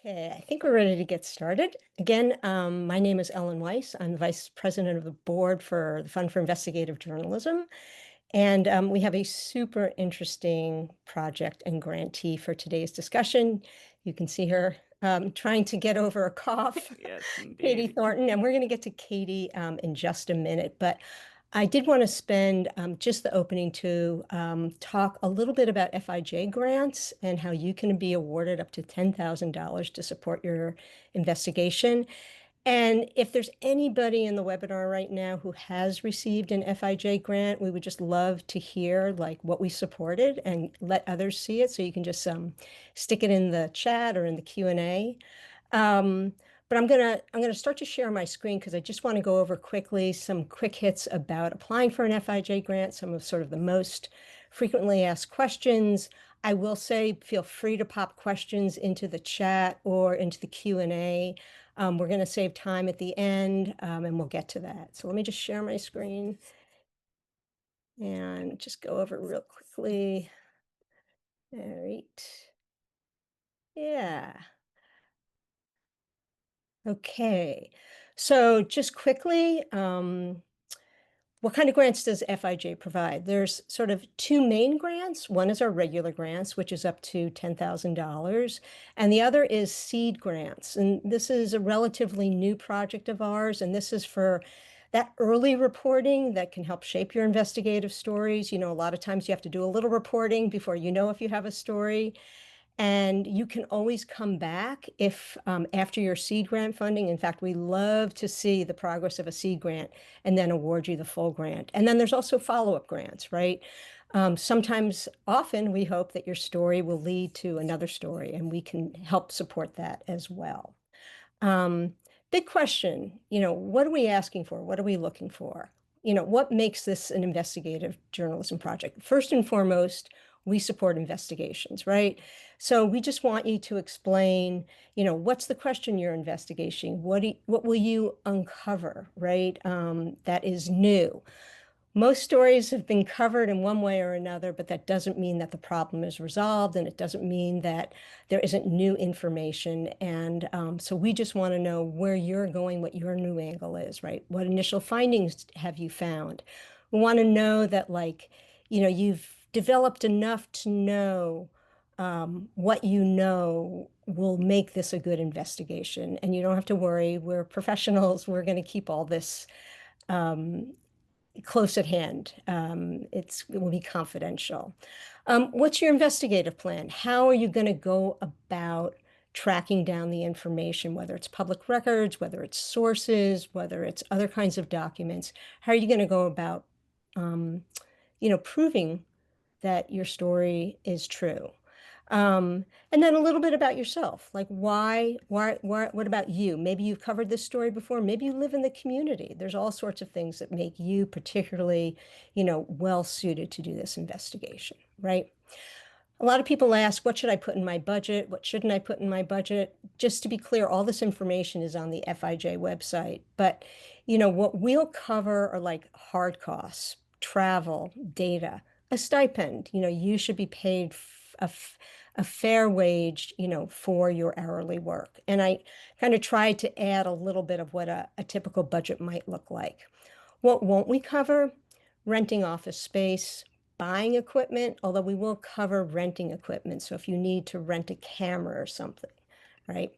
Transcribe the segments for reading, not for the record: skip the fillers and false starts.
Okay, I think we're ready to get started. Again, my name is Ellen Weiss. I'm the Vice President of the Board for the Fund for Investigative Journalism. And we have a super interesting project and grantee for today's discussion. You can see her trying to get over a cough, Yes, Katie indeed. Thornton, and we're going to get to Katie in just a minute. But I did want to spend just the opening to talk a little bit about FIJ grants and how you can be awarded up to $10,000 to support your investigation. And if there's anybody in the webinar right now who has received an FIJ grant, we would just love to hear like what we supported and let others see it. So you can just stick it in the chat or in the Q&A. But I'm gonna start to share my screen because I just want to go over quickly some quick hits about applying for an FIJ grant, some of sort of the most frequently asked questions. I will say feel free to pop questions into the chat or into the Q&A. We're going to save time at the end and we'll get to that. So let me just share my screen and just go over real quickly. All right. Yeah. Okay. So just quickly, what kind of grants does FIJ provide? There's sort of two main grants. One is our regular grants, which is up to $10,000, and the other is seed grants. And this is a relatively new project of ours, and this is for that early reporting that can help shape your investigative stories. You know, a lot of times you have to do a little reporting before you know if you have a story. And you can always come back if after your seed grant funding. In fact, we love to see the progress of a seed grant and then award you the full grant. And then there's also follow-up grants, right? Sometimes, often, we hope that your story will lead to another story, and we can help support that as well. Um, Big question, what are we asking for? What are we looking for? What makes this an investigative journalism project? First and foremost, we support investigations, right? So we just want you to explain, what's the question you're investigating? What will you uncover, right? That is new. Most stories have been covered in one way or another, but that doesn't mean that the problem is resolved, and it doesn't mean that there isn't new information. And so we just want to know where you're going, what your new angle is, right? What initial findings have you found? We want to know that, like, you've developed enough to know what you know will make this a good investigation. And you don't have to worry. We're professionals. We're going to keep all this um, close at hand. It will be confidential. What's your investigative plan? How are you going to go about tracking down the information, whether it's public records, whether it's sources, whether it's other kinds of documents? How are you going to go about, proving that your story is true? And then a little bit about yourself, like what about you? Maybe you've covered this story before. Maybe you live in the community. There's all sorts of things that make you particularly, well suited to do this investigation, right? A lot of people ask, what should I put in my budget? What shouldn't I put in my budget? Just to be clear, all this information is on the FIJ website. But, what we'll cover are like hard costs, travel, data, a stipend. You should be paid a fair wage, for your hourly work. And I kind of tried to add a little bit of what a typical budget might look like. What won't we cover? Renting office space, buying equipment, although we will cover renting equipment. So if you need to rent a camera or something, right?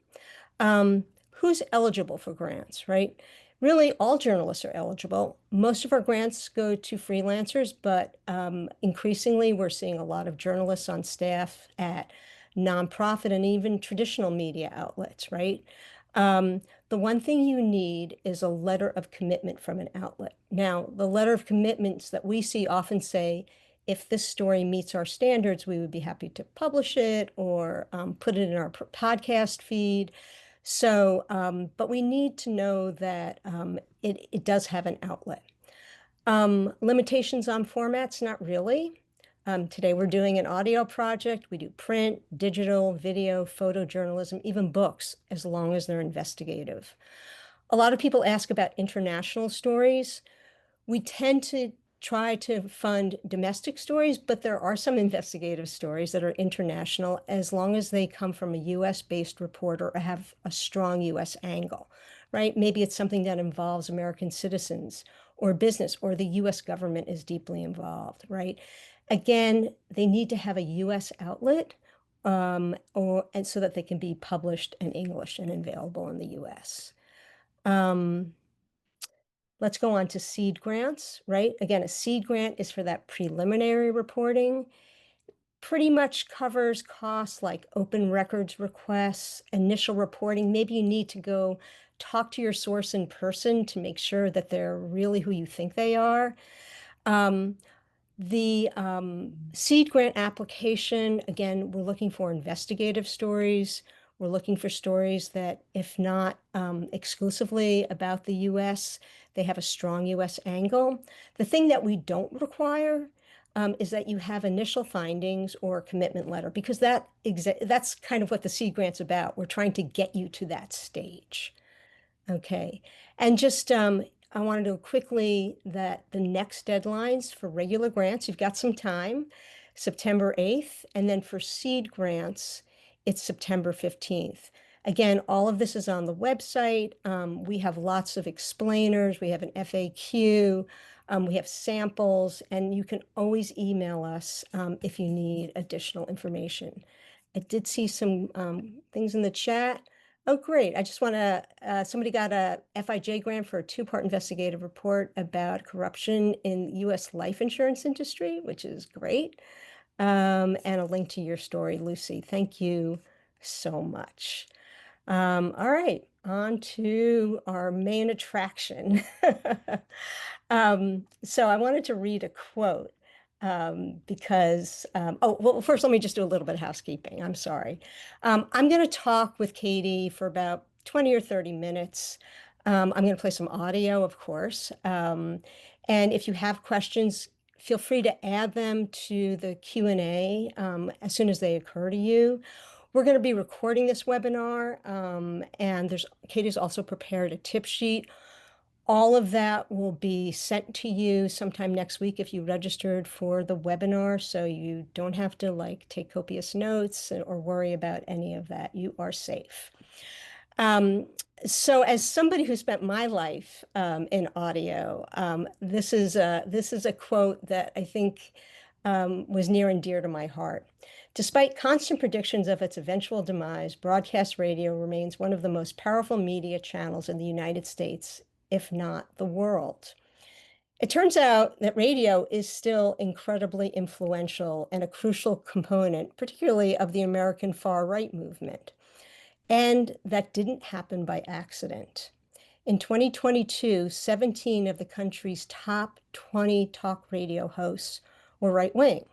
Who's eligible for grants, right? Really, all journalists are eligible. Most of our grants go to freelancers, but increasingly we're seeing a lot of journalists on staff at nonprofit and even traditional media outlets, right? The one thing you need is a letter of commitment from an outlet. Now, the letter of commitments that we see often say, if this story meets our standards, we would be happy to publish it or put it in our podcast feed. So, but we need to know that it does have an outlet. Limitations on formats, not really. Today we're doing an audio project. We do print, digital, video, photojournalism, even books, as long as they're investigative. A lot of people ask about international stories. We tend to try to fund domestic stories, but there are some investigative stories that are international as long as they come from a US-based reporter or have a strong US angle, right? Maybe it's something that involves American citizens or business, or the US government is deeply involved, right? Again, they need to have a US outlet, and so that they can be published in English and available in the US. Let's go on to seed grants, right? Again, a seed grant is for that preliminary reporting. Pretty much covers costs like open records requests, initial reporting. Maybe you need to go talk to your source in person to make sure that they're really who you think they are. The seed grant application, again, we're looking for investigative stories. We're looking for stories that, if not exclusively about the US, they have a strong US angle. The thing that we don't require is that you have initial findings or a commitment letter, because that's kind of what the seed grant's about. We're trying to get you to that stage. Okay, and just I wanted to quickly that the next deadlines for regular grants, you've got some time, September 8th, and then for seed grants, it's September 15th. Again, all of this is on the website. We have lots of explainers. We have an FAQ. We have samples, and you can always email us if you need additional information. I did see some things in the chat. Oh, great. I just want to, somebody got a FIJ grant for a two-part investigative report about corruption in the US life insurance industry, which is great. And a link to your story, Lucy. Thank you so much. All right, on to our main attraction. So I wanted to read a quote because, oh, well, first, let me just do a little bit of housekeeping. I'm sorry. I'm going to talk with Katie for about 20 or 30 minutes. I'm going to play some audio, of course. And if you have questions, feel free to add them to the Q&A as soon as they occur to you. We're going to be recording this webinar, and Katie's also prepared a tip sheet. All of that will be sent to you sometime next week if you registered for the webinar, so you don't have to like take copious notes or worry about any of that. You are safe. So as somebody who spent my life in audio, this is a quote that I think was near and dear to my heart. Despite constant predictions of its eventual demise, broadcast radio remains one of the most powerful media channels in the United States, if not the world. It turns out that radio is still incredibly influential and a crucial component, particularly of the American far-right movement. And that didn't happen by accident. In 2022, 17 of the country's top 20 talk radio hosts were right-wing.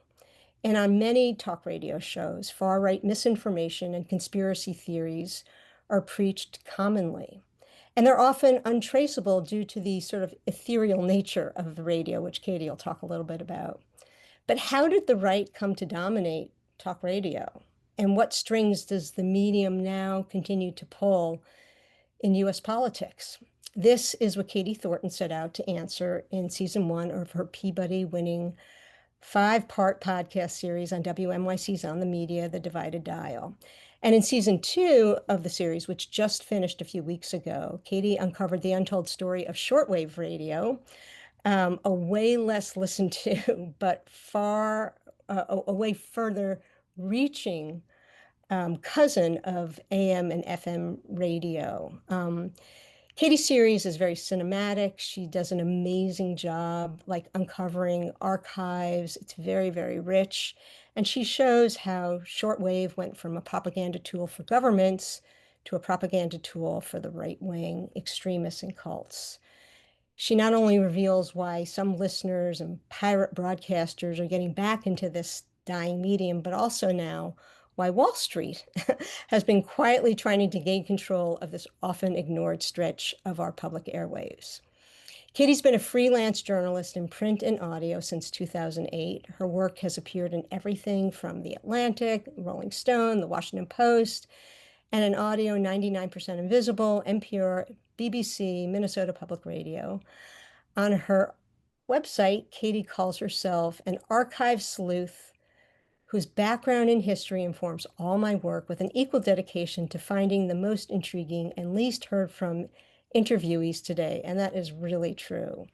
And on many talk radio shows, far-right misinformation and conspiracy theories are preached commonly. And they're often untraceable due to the sort of ethereal nature of the radio, which Katie will talk a little bit about. But how did the right come to dominate talk radio? And what strings does the medium now continue to pull in US politics? This is what Katie Thornton set out to answer in season 1 of her Peabody-winning 5-part podcast series on WNYC's On the Media, The Divided Dial. And in season 2 of the series, which just finished a few weeks ago, Katie uncovered the untold story of shortwave radio, a way less listened to, but a way further reaching cousin of AM and FM radio. Katie's series is very cinematic. She does an amazing job, like uncovering archives. It's very, very rich. And she shows how shortwave went from a propaganda tool for governments to a propaganda tool for the right-wing extremists and cults. She not only reveals why some listeners and pirate broadcasters are getting back into this dying medium, but also now why Wall Street has been quietly trying to gain control of this often ignored stretch of our public airwaves. Katie's been a freelance journalist in print and audio since 2008. Her work has appeared in everything from The Atlantic, Rolling Stone, The Washington Post, and in audio, 99% Invisible, NPR, BBC, Minnesota Public Radio. On her website, Katie calls herself an archive sleuth whose background in history informs all my work with an equal dedication to finding the most intriguing and least heard from interviewees today. And that is really true.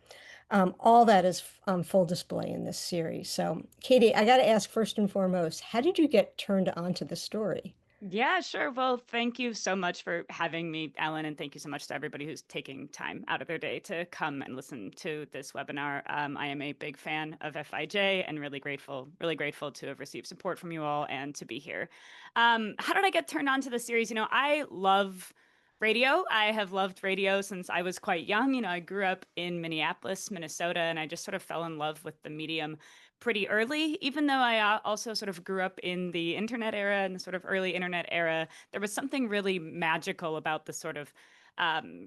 All that is on full display in this series. So, Katie, I got to ask first and foremost, how did you get turned on to the story? Yeah, sure. Well, thank you so much for having me, Ellen, and thank you so much to everybody who's taking time out of their day to come and listen to this webinar. I am a big fan of FIJ and really grateful to have received support from you all and to be here. How did I get turned on to the series? I love radio. I have loved radio since I was quite young. I grew up in Minneapolis, Minnesota, and I just sort of fell in love with the medium pretty early, even though I also sort of grew up in the internet era and the sort of early internet era. There was something really magical about the sort of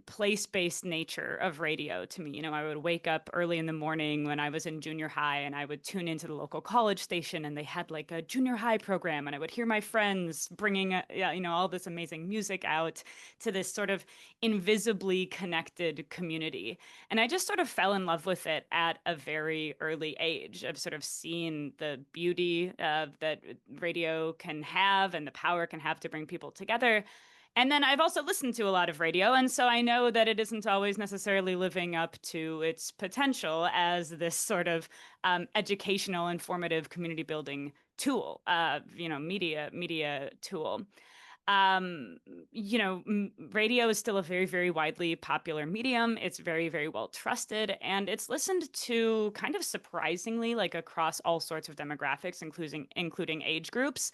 place-based nature of radio to me. I would wake up early in the morning when I was in junior high and I would tune into the local college station and they had like a junior high program and I would hear my friends bringing, yeah, all this amazing music out to this sort of invisibly connected community. And I just sort of fell in love with it at a very early age. I've sort of seen the beauty that radio can have and the power it can have to bring people together. And then I've also listened to a lot of radio, and so I know that it isn't always necessarily living up to its potential as this sort of educational, informative, community building tool, media tool. Um, Radio is still a very, very widely popular medium. It's very, very well trusted, and it's listened to kind of surprisingly, like across all sorts of demographics, including age groups.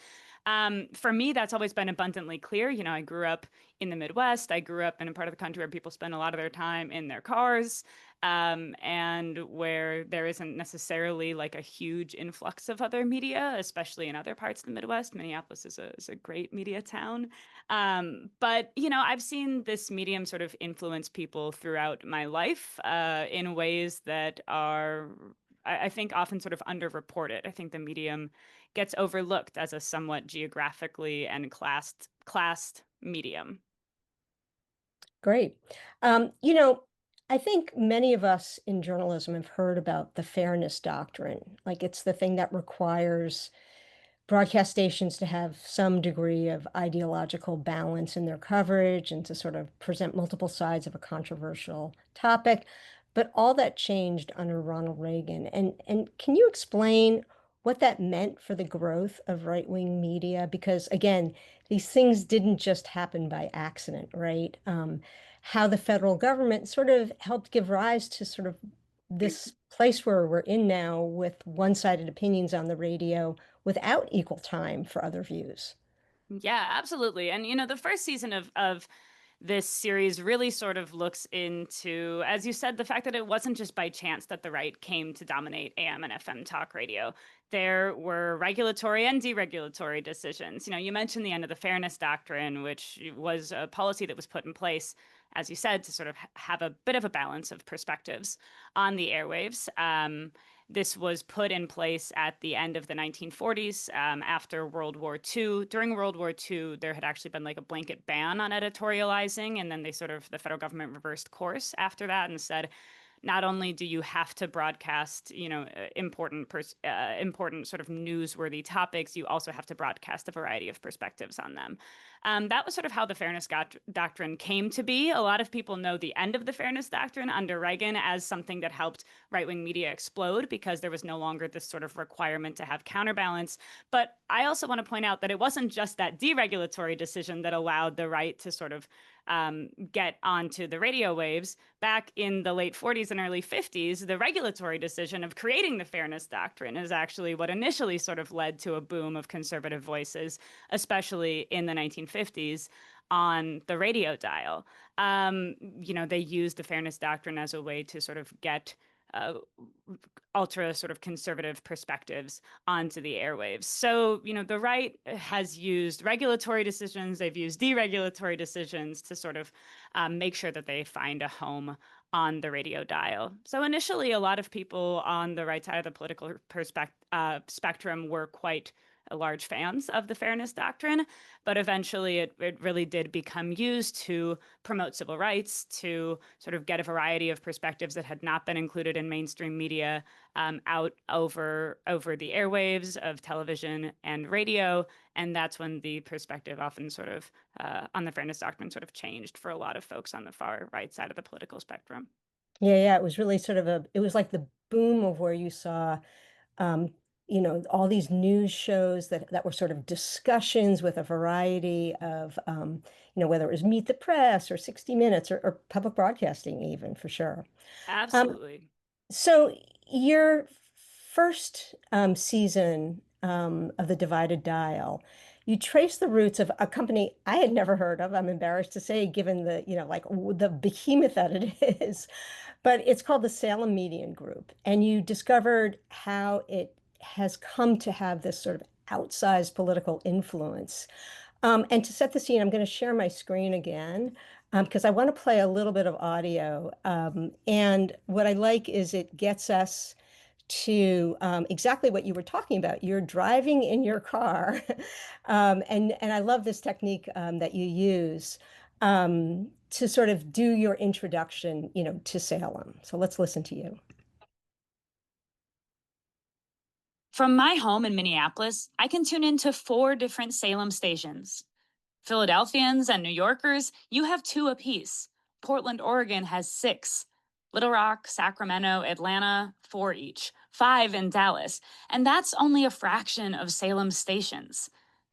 For me, that's always been abundantly clear. I grew up in the Midwest. I grew up in a part of the country where people spend a lot of their time in their cars, and where there isn't necessarily like a huge influx of other media, especially in other parts of the Midwest. Minneapolis is a great media town. But, I've seen this medium sort of influence people throughout my life in ways that are, I think, often sort of underreported. I think the medium gets overlooked as a somewhat geographically and classed medium. Great. I think many of us in journalism have heard about the fairness doctrine. Like it's the thing that requires broadcast stations to have some degree of ideological balance in their coverage and to sort of present multiple sides of a controversial topic. But all that changed under Ronald Reagan. And can you explain what that meant for the growth of right-wing media? Because again, these things didn't just happen by accident, right? How the federal government sort of helped give rise to sort of this place where we're in now with one-sided opinions on the radio without equal time for other views. Yeah, absolutely. And the first season of this series really sort of looks into, as you said, the fact that it wasn't just by chance that the right came to dominate AM and FM talk radio. There were regulatory and deregulatory decisions. You mentioned the end of the fairness doctrine, which was a policy that was put in place, as you said, to sort of have a bit of a balance of perspectives on the airwaves. This was put in place at the end of the 1940s, after World War II. During World War II, there had actually been like a blanket ban on editorializing, and then the federal government reversed course after that and said, not only do you have to broadcast, important sort of newsworthy topics, you also have to broadcast a variety of perspectives on them. That was sort of how the Doctrine came to be. A lot of people know the end of the Fairness Doctrine under Reagan as something that helped right-wing media explode because there was no longer this sort of requirement to have counterbalance. But I also want to point out that it wasn't just that deregulatory decision that allowed the right to sort of get onto the radio waves. Back in the late 40s and early 50s, the regulatory decision of creating the Fairness Doctrine is actually what initially sort of led to a boom of conservative voices, especially in the 1950s on the radio dial. They used the Fairness Doctrine as a way to sort of get uh, ultra sort of conservative perspectives onto the airwaves. So, the right has used regulatory decisions, they've used deregulatory decisions to sort of make sure that they find a home on the radio dial. So initially, a lot of people on the right side of the political spectrum were quite large fans of the fairness doctrine. But eventually it really did become used to promote civil rights, to sort of get a variety of perspectives that had not been included in mainstream media out over the airwaves of television and radio. And that's when the perspective often sort of on the fairness doctrine sort of changed for a lot of folks on the far right side of the political spectrum. Yeah, yeah, it was really sort of it was like the boom of where you saw, um, all these news shows that were sort of discussions with a variety of, whether it was Meet the Press or 60 Minutes or public broadcasting even for sure. Um, Absolutely. so your first season of The Divided Dial, you trace the roots of a company I had never heard of. I'm embarrassed to say, given the, like the behemoth that it is, but it's called the Salem Median Group. And you discovered how it has come to have this sort of outsized political influence. And to set the scene, I'm going to share my screen again because I want to play a little bit of audio. And what I like is it gets us to exactly what you were talking about. You're driving in your car, and I love this technique that you use to sort of do your introduction, to Salem. So let's listen to you. From my home in Minneapolis, I can tune into 4 different Salem stations. Philadelphians and New Yorkers, you have 2 apiece. Portland, Oregon has 6. Little Rock, Sacramento, Atlanta, 4 each. 5 in Dallas. And that's only a fraction of Salem's stations.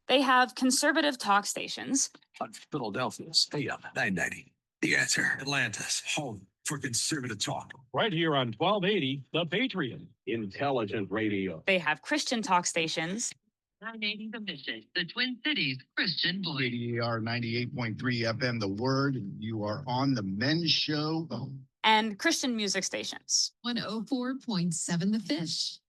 They have conservative talk stations. On Philadelphia's AM 990. The answer. Atlanta's home for conservative talk. Right here on 1280, The Patriot. Intelligent radio. They have Christian talk stations. 980 The Mission, the Twin Cities Christian Voice. ADR 98.3 FM, The Word. You are on the men's show. And Christian music stations. 104.7 The Fish.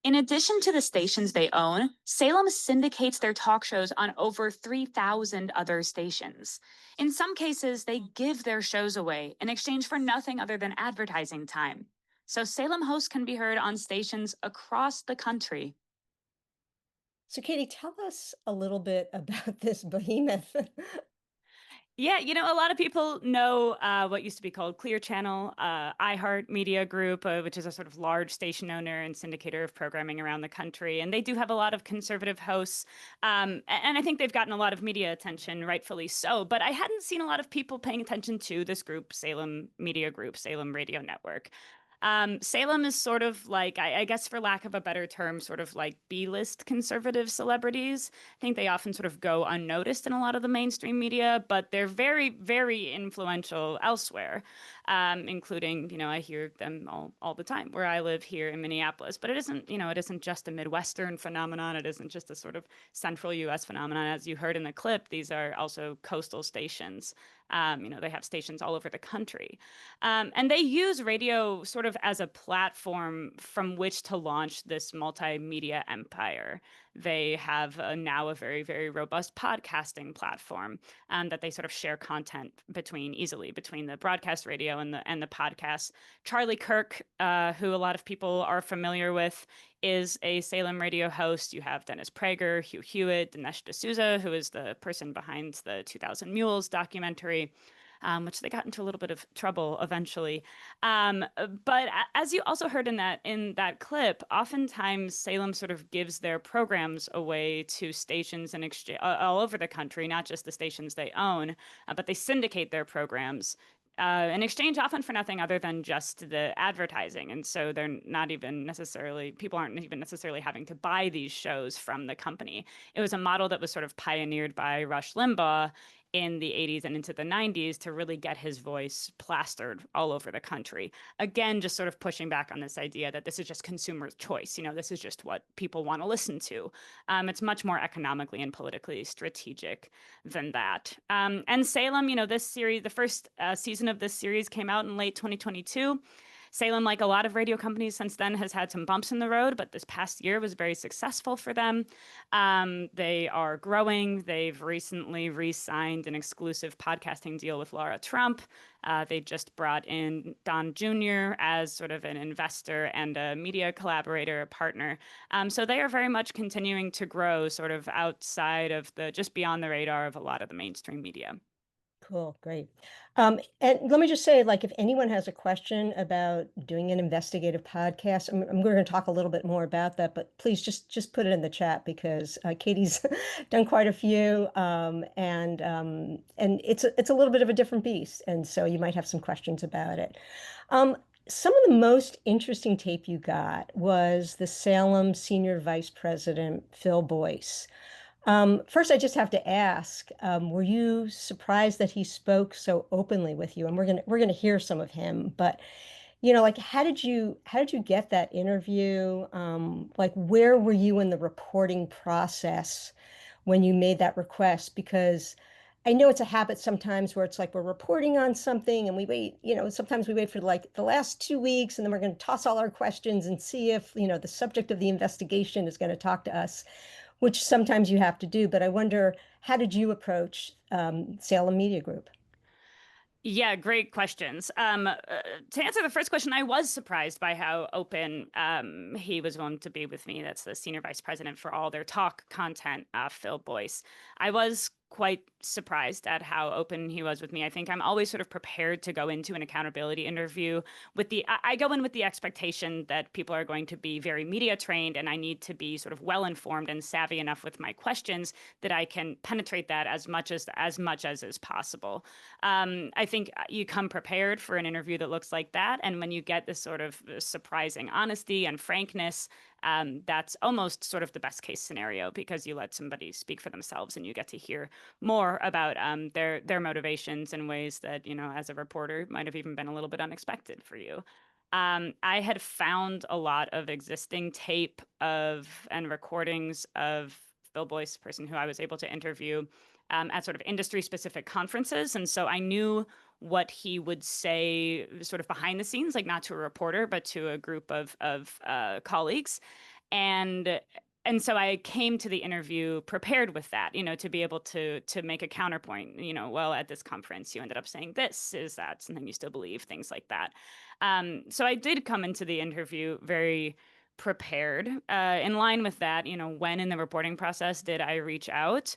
In addition to the stations they own, Salem syndicates their talk shows on over 3,000 other stations. In some cases, they give their shows away in exchange for nothing other than advertising time. So Salem hosts can be heard on stations across the country. So, Katie, tell us a little bit about this behemoth. Yeah, a lot of people know what used to be called Clear Channel, iHeart Media Group, which is a sort of large station owner and syndicator of programming around the country. And they do have a lot of conservative hosts. And I think they've gotten a lot of media attention, rightfully so. But I hadn't seen a lot of people paying attention to this group, Salem Media Group, Salem Radio Network. Salem is sort of like, I guess for lack of a better term, sort of like B-list conservative celebrities. I think they often sort of go unnoticed in a lot of the mainstream media, but they're very, very influential elsewhere, including, I hear them all the time where I live here in Minneapolis. But it isn't just a Midwestern phenomenon. It isn't just a sort of central U.S. phenomenon. As you heard in the clip, these are also coastal stations. They have stations all over the country. And they use radio sort of as a platform from which to launch this multimedia empire. They have now a very, very robust podcasting platform that they sort of share content easily between the broadcast radio and the podcast. Charlie Kirk, who a lot of people are familiar with, is a Salem radio host. You have Dennis Prager, Hugh Hewitt, Dinesh D'Souza, who is the person behind the 2000 Mules documentary, which they got into a little bit of trouble eventually. But as you also heard in that clip, oftentimes Salem sort of gives their programs away to stations and all over the country, not just the stations they own, but they syndicate their programs in exchange often for nothing other than just the advertising. And so people aren't even necessarily having to buy these shows from the company. It was a model that was sort of pioneered by Rush Limbaugh in the 80s and into the 90s to really get his voice plastered all over the country. Again, just sort of pushing back on this idea that this is just consumer choice. This is just what people want to listen to. It's much more economically and politically strategic than that. And Salem, this series, the first season of this series came out in late 2022. Salem, like a lot of radio companies since then, has had some bumps in the road, but this past year was very successful for them. They are growing. They've recently re-signed an exclusive podcasting deal with Laura Trump. They just brought in Don Jr. as sort of an investor and a media collaborator, a partner. So they are very much continuing to grow sort of outside of just beyond the radar of a lot of the mainstream media. Cool, great. And let me just say, like, if anyone has a question about doing an investigative podcast, I'm going to talk a little bit more about that, but please just put it in the chat because Katie's done quite a few, and it's a little bit of a different beast, and so you might have some questions about it. Um, some of the most interesting tape you got was the Salem Senior Vice President, Phil Boyce. First, I just have to ask, were you surprised that he spoke so openly with you? And we're gonna hear some of him, but like how did you get that interview? Like where were you in the reporting process when you made that request? Because I know it's a habit sometimes where it's like we're reporting on something and we wait, sometimes we wait for like the last 2 weeks and then we're going to toss all our questions and see if, the subject of the investigation is going to talk to us, which sometimes you have to do. But I wonder, how did you approach Salem Media Group? Yeah, great questions. To answer the first question, I was surprised by how open he was willing to be with me. That's the senior vice president for all their talk content, Phil Boyce. I was quite surprised at how open he was with me. I think I'm always sort of prepared to go into an accountability interview with I go in with the expectation that people are going to be very media trained and I need to be sort of well informed and savvy enough with my questions that I can penetrate that as much as is possible. I think you come prepared for an interview that looks like that, and when you get this sort of surprising honesty and frankness, that's almost sort of the best case scenario because you let somebody speak for themselves and you get to hear more about their motivations in ways that, as a reporter, might have even been a little bit unexpected for you. I had found a lot of existing tape and recordings of Phil Boyce, the person who I was able to interview, at sort of industry specific conferences. And so I knew what he would say sort of behind the scenes, like not to a reporter, but to a group of colleagues. And and so I came to the interview prepared with that, to be able to make a counterpoint. Well, at this conference, you ended up saying this. Is that something you still believe? Things like that. So I did come into the interview very prepared. In line with that, when in the reporting process did I reach out?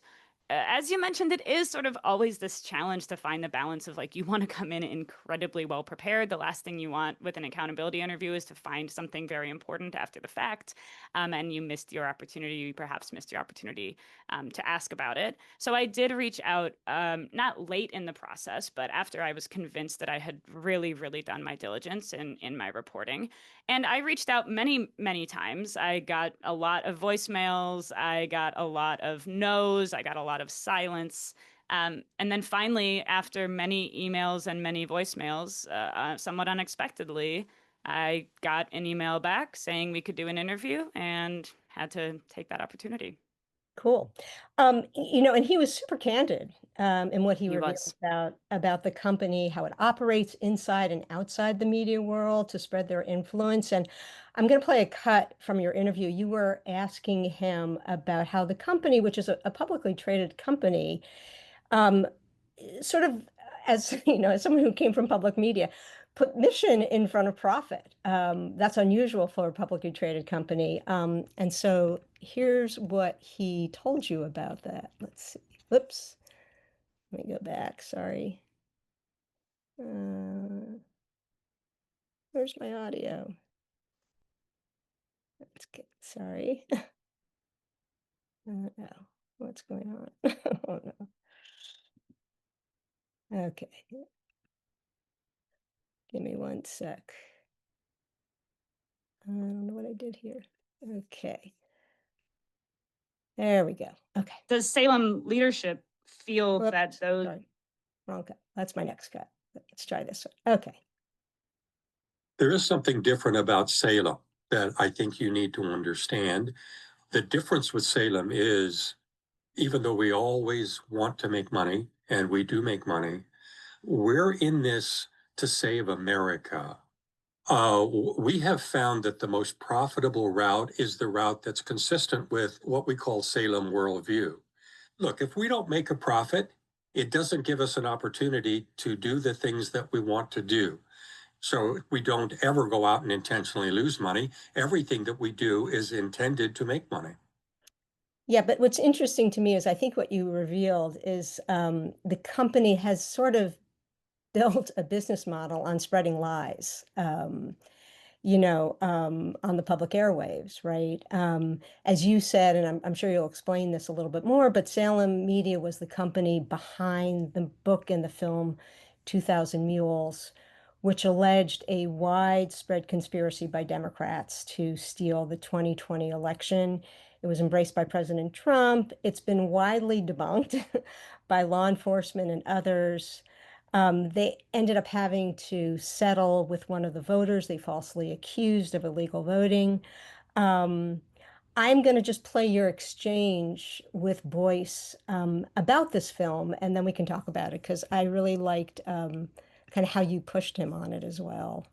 As you mentioned, it is sort of always this challenge to find the balance of like, you want to come in incredibly well prepared. The last thing you want with an accountability interview is to find something very important after the fact. And you perhaps missed your opportunity to ask about it. So I did reach out, not late in the process, but after I was convinced that I had really, really done my diligence in my reporting. And I reached out many, many times. I got a lot of voicemails. I got a lot of no's. I got a lot of silence. And then finally, after many emails and many voicemails, somewhat unexpectedly, I got an email back saying we could do an interview and had to take that opportunity. Cool. And he was super candid in what he He revealed was. about the company, how it operates inside and outside the media world to spread their influence. And I'm going to play a cut from your interview. You were asking him about how the company, which is a publicly traded company, um, sort of as as someone who came from public media, put mission in front of profit. That's unusual for a publicly traded company. And so here's what he told you about that. Let's see. Whoops. Let me go back. Sorry. Where's my audio? Let's get, sorry. No, what's going on? Oh no. Okay. Give me one sec. I don't know what I did here. Okay. There we go. Okay. Does Salem leadership feel Whoops, that those sorry. Wrong cut. That's my next cut. Let's try this one. Okay. There is something different about Salem that I think you need to understand. The difference with Salem is, even though we always want to make money, and we do make money, we're in this to save America. We have found that the most profitable route is the route that's consistent with what we call Salem worldview. Look, if we don't make a profit, it doesn't give us an opportunity to do the things that we want to do. So we don't ever go out and intentionally lose money. Everything that we do is intended to make money. Yeah, but what's interesting to me is I think what you revealed is the company has sort of built a business model on spreading lies. On the public airwaves, right? As you said, and I'm sure you'll explain this a little bit more, but Salem Media was the company behind the book and the film 2000 Mules, which alleged a widespread conspiracy by Democrats to steal the 2020 election. It was embraced by President Trump. It's been widely debunked by law enforcement and others. They ended up having to settle with one of the voters they falsely accused of illegal voting. Um, I'm going to just play your exchange with Boyce about this film, and then we can talk about it because I really liked kind of how you pushed him on it as well.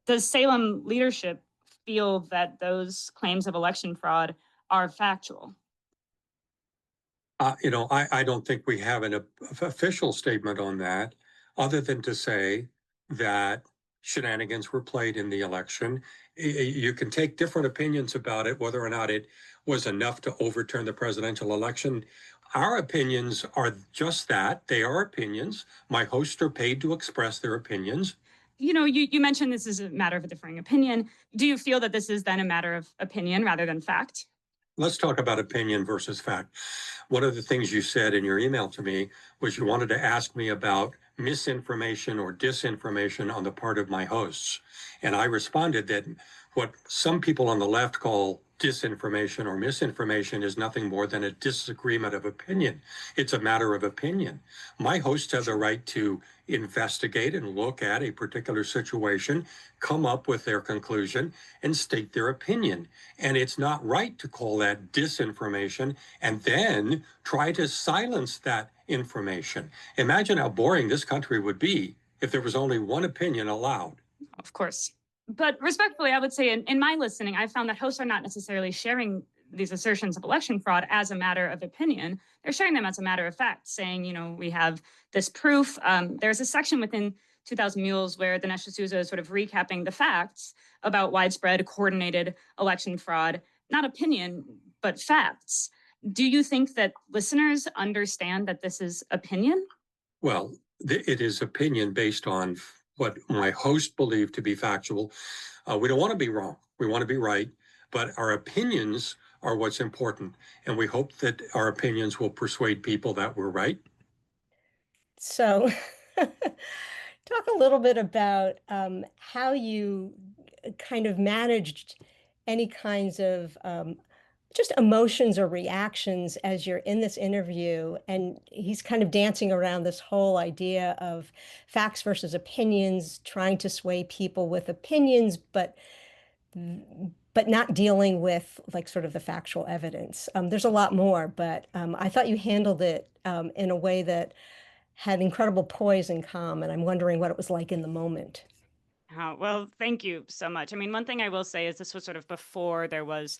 Does Salem leadership feel that those claims of election fraud are factual? I don't think we have an official statement on that, other than to say that shenanigans were played in the election. You can take different opinions about it, whether or not it was enough to overturn the presidential election. Our opinions are just that. They are opinions. My hosts are paid to express their opinions. You mentioned this is a matter of a differing opinion. Do you feel that this is then a matter of opinion rather than fact? Let's talk about opinion versus fact. One of the things you said in your email to me was you wanted to ask me about misinformation or disinformation on the part of my hosts. And I responded that what some people on the left call disinformation or misinformation is nothing more than a disagreement of opinion. It's a matter of opinion. My hosts have the right to investigate and look at a particular situation, come up with their conclusion, and state their opinion. And it's not right to call that disinformation and then try to silence that information. Imagine how boring this country would be if there was only one opinion allowed. Of course. But respectfully, I would say in my listening, I found that hosts are not necessarily sharing these assertions of election fraud as a matter of opinion. They're sharing them as a matter of fact, saying, we have this proof. There's a section within 2000 Mules where Dinesh D'Souza is sort of recapping the facts about widespread coordinated election fraud, not opinion, but facts. Do you think that listeners understand that this is opinion? Well, it is opinion based on what my host believe to be factual. We don't want to be wrong. We want to be right. But our opinions are what's important. And we hope that our opinions will persuade people that we're right. So talk a little bit about how you kind of managed any kinds of just emotions or reactions as you're in this interview. And he's kind of dancing around this whole idea of facts versus opinions, trying to sway people with opinions, but not dealing with like sort of the factual evidence. There's a lot more, but I thought you handled it in a way that had incredible poise and calm, and I'm wondering what it was like in the moment. Oh, well, thank you so much. I mean, one thing I will say is this was sort of before there was,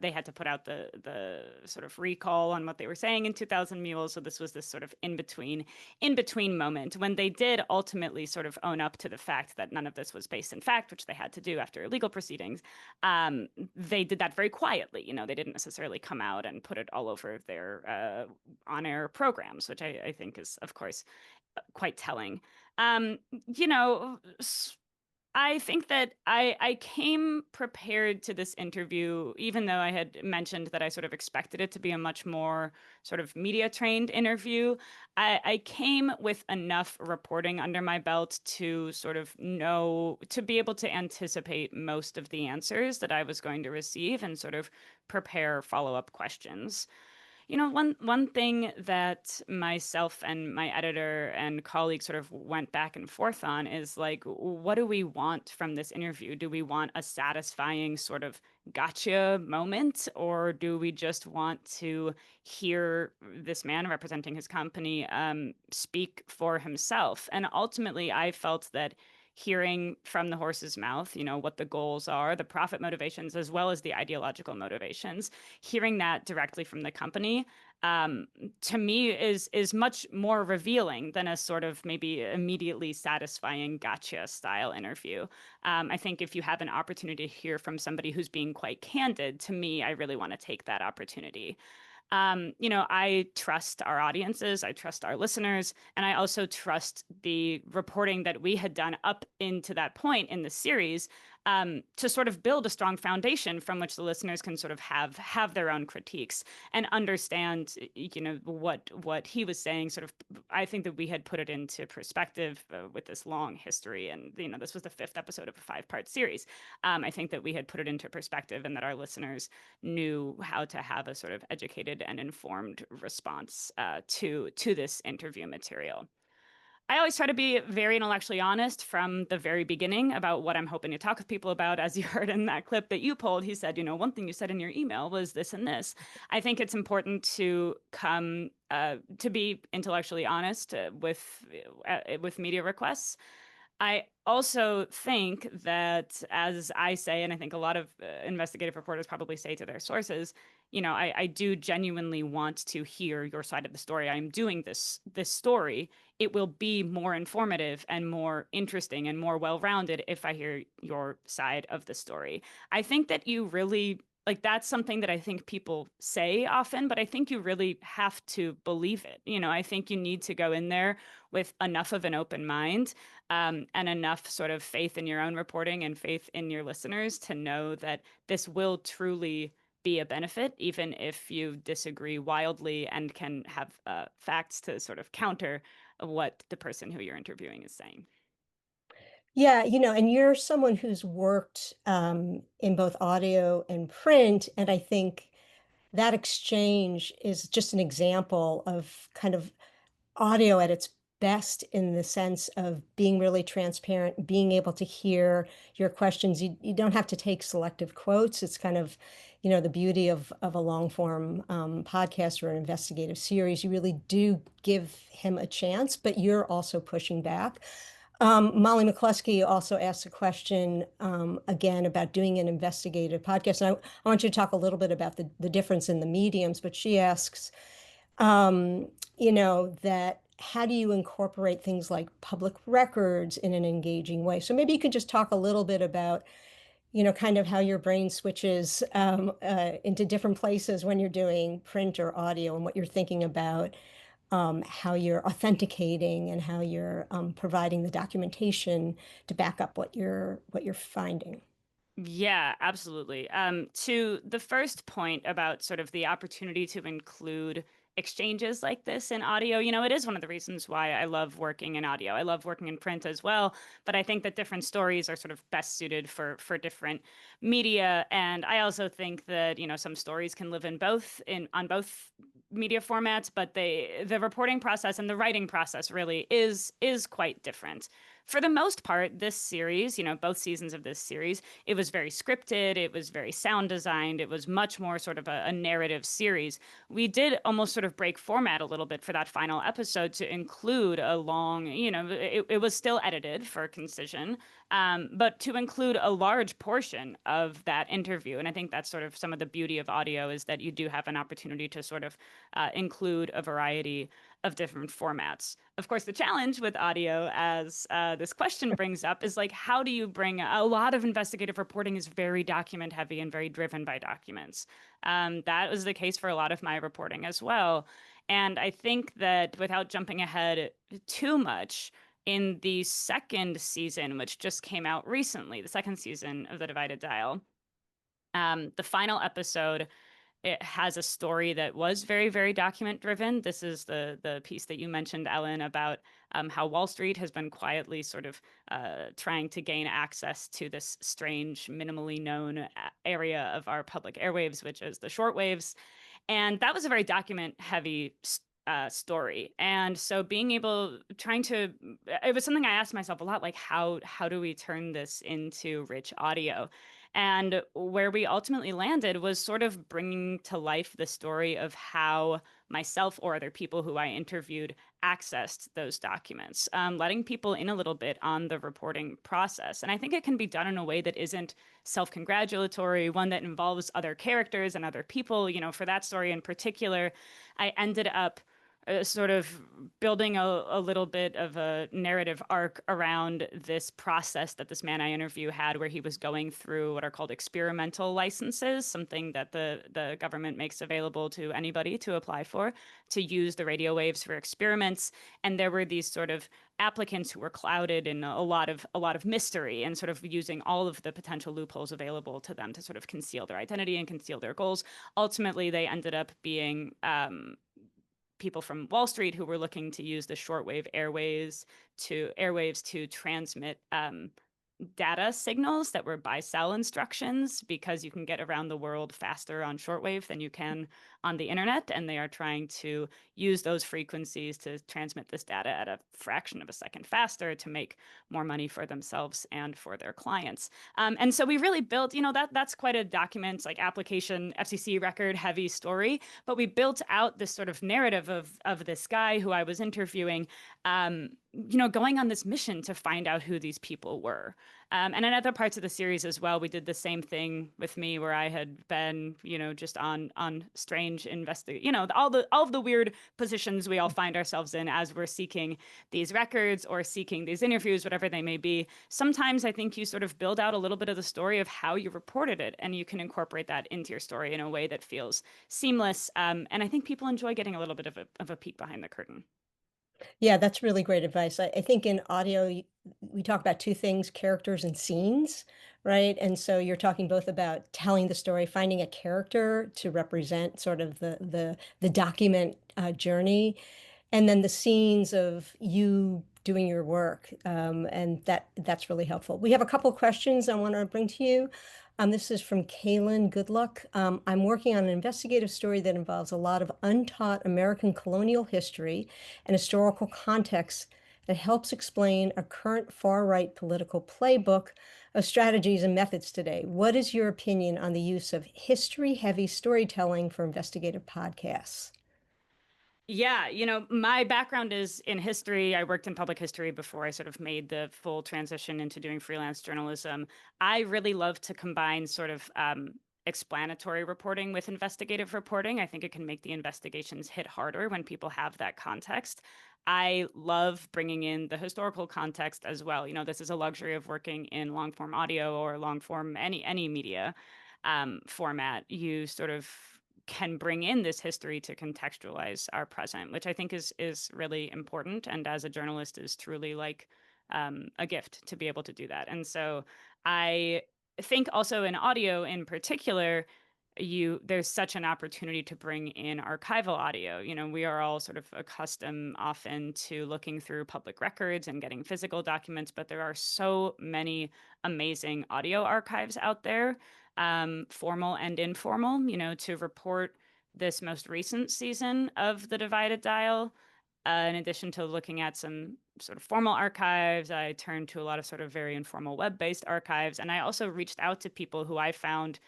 they had to put out the sort of recall on what they were saying in 2000 Mules. So this was this sort of in between moment when they did ultimately sort of own up to the fact that none of this was based in fact, which they had to do after legal proceedings. They did that very quietly. They didn't necessarily come out and put it all over their on-air programs, which I think is, of course, quite telling. Um, you know, I think that I came prepared to this interview, even though I had mentioned that I sort of expected it to be a much more sort of media trained interview. I came with enough reporting under my belt to sort of know, to be able to anticipate most of the answers that I was going to receive and sort of prepare follow-up questions. One thing that myself and my editor and colleagues sort of went back and forth on is like, what do we want from this interview? Do we want a satisfying sort of gotcha moment, or do we just want to hear this man representing his company speak for himself? And ultimately, I felt that hearing from the horse's mouth, what the goals are, the profit motivations, as well as the ideological motivations, hearing that directly from the company, um, to me is much more revealing than a sort of maybe immediately satisfying gotcha style interview. I think if you have an opportunity to hear from somebody who's being quite candid, to me, I really want to take that opportunity. I trust our audiences, I trust our listeners, and I also trust the reporting that we had done up into that point in the series, to sort of build a strong foundation from which the listeners can sort of have their own critiques and understand, what he was saying. Sort of, I think that we had put it into perspective with this long history, and this was the 5th episode of a 5-part series. I think that we had put it into perspective, and that our listeners knew how to have a sort of educated and informed response to this interview material. I always try to be very intellectually honest from the very beginning about what I'm hoping to talk with people about. As you heard in that clip that you pulled, he said, one thing you said in your email was this and this. I think it's important to come to be intellectually honest with media requests. I also think that, as I say, and I think a lot of investigative reporters probably say to their sources, I do genuinely want to hear your side of the story. I'm doing this story. It will be more informative and more interesting and more well-rounded if I hear your side of the story. I think that you really like that's something that I think people say often, but I think you really have to believe it. I think you need to go in there with enough of an open mind, and enough sort of faith in your own reporting and faith in your listeners to know that this will truly be a benefit, even if you disagree wildly and can have facts to sort of counter what the person who you're interviewing is saying. Yeah, and you're someone who's worked in both audio and print, and I think that exchange is just an example of kind of audio at its best in the sense of being really transparent, being able to hear your questions. You don't have to take selective quotes. It's kind of, the beauty of a long form podcast or an investigative series. You really do give him a chance, but you're also pushing back. Molly McCluskey also asked a question again about doing an investigative podcast. And I want you to talk a little bit about the difference in the mediums, but she asks, that how do you incorporate things like public records in an engaging way? So maybe you could just talk a little bit about, kind of how your brain switches into different places when you're doing print or audio and what you're thinking about, how you're authenticating and how you're providing the documentation to back up what you're finding. Yeah, absolutely. To the first point about sort of the opportunity to include exchanges like this in audio, it is one of the reasons why I love working in audio. I love working in print as well, but I think that different stories are sort of best suited for different media. And I also think that, some stories can live on both media formats, but the reporting process and the writing process really is quite different. For the most part, this series, both seasons of this series, it was very scripted, it was very sound designed, it was much more sort of a narrative series. We did almost sort of break format a little bit for that final episode to include a long, it was still edited for concision, but to include a large portion of that interview. And I think that's sort of some of the beauty of audio, is that you do have an opportunity to sort of include a variety of different formats. Of course, the challenge with audio, as this question brings up, is like, how do you bring a lot of investigative reporting is very document heavy and very driven by documents. That was the case for a lot of my reporting as well. And I think that without jumping ahead too much, in the second season, which just came out recently, the second season of The Divided Dial, the final episode, it has a story that was very, very document driven. This is the piece that you mentioned, Ellen, about how Wall Street has been quietly sort of trying to gain access to this strange, minimally known area of our public airwaves, which is the shortwaves. And that was a very document heavy story. And so it was something I asked myself a lot, like how do we turn this into rich audio? And where we ultimately landed was sort of bringing to life the story of how myself or other people who I interviewed accessed those documents, letting people in a little bit on the reporting process. And I think it can be done in a way that isn't self-congratulatory, one that involves other characters and other people. For that story in particular, I ended up sort of building a little bit of a narrative arc around this process that this man I interview had, where he was going through what are called experimental licenses, something that the government makes available to anybody to apply for, to use the radio waves for experiments. And there were these sort of applicants who were clouded in a lot of mystery, and sort of using all of the potential loopholes available to them to sort of conceal their identity and conceal their goals. Ultimately, they ended up being people from Wall Street who were looking to use the shortwave airwaves to transmit data signals that were by cell instructions, because you can get around the world faster on shortwave than you can on the internet. And they are trying to use those frequencies to transmit this data at a fraction of a second faster to make more money for themselves and for their clients. And so we really built, that's quite a document, like application, FCC record heavy story. But we built out this sort of narrative of this guy who I was interviewing, going on this mission to find out who these people were. And in other parts of the series as well, we did the same thing with me, where I had been, just on strange all of the weird positions we all find ourselves in as we're seeking these records or seeking these interviews, whatever they may be. Sometimes I think you sort of build out a little bit of the story of how you reported it, and you can incorporate that into your story in a way that feels seamless. And I think people enjoy getting a little bit of a peek behind the curtain. Yeah, that's really great advice. I think in audio, we talk about two things, characters and scenes, right? And so you're talking both about telling the story, finding a character to represent sort of the document journey, and then the scenes of you doing your work, and that's really helpful. We have a couple questions I want to bring to you. This is from Kaylin. Good luck. I'm working on an investigative story that involves a lot of untaught American colonial history and historical context that helps explain a current far-right political playbook of strategies and methods today. What is your opinion on the use of history-heavy storytelling for investigative podcasts? Yeah, my background is in history. I worked in public history before I sort of made the full transition into doing freelance journalism. I really love to combine sort of explanatory reporting with investigative reporting. I think it can make the investigations hit harder when people have that context. I love bringing in the historical context as well. This is a luxury of working in long form audio or long form any media format. You sort of can bring in this history to contextualize our present, which I think is really important, and as a journalist is truly like a gift to be able to do that. And so I think also in audio in particular, there's such an opportunity to bring in archival audio. We are all sort of accustomed often to looking through public records and getting physical documents, but there are so many amazing audio archives out there, formal and informal, to report this most recent season of The Divided Dial. In addition to looking at some sort of formal archives, I turned to a lot of sort of very informal web-based archives. And I also reached out to people who I found,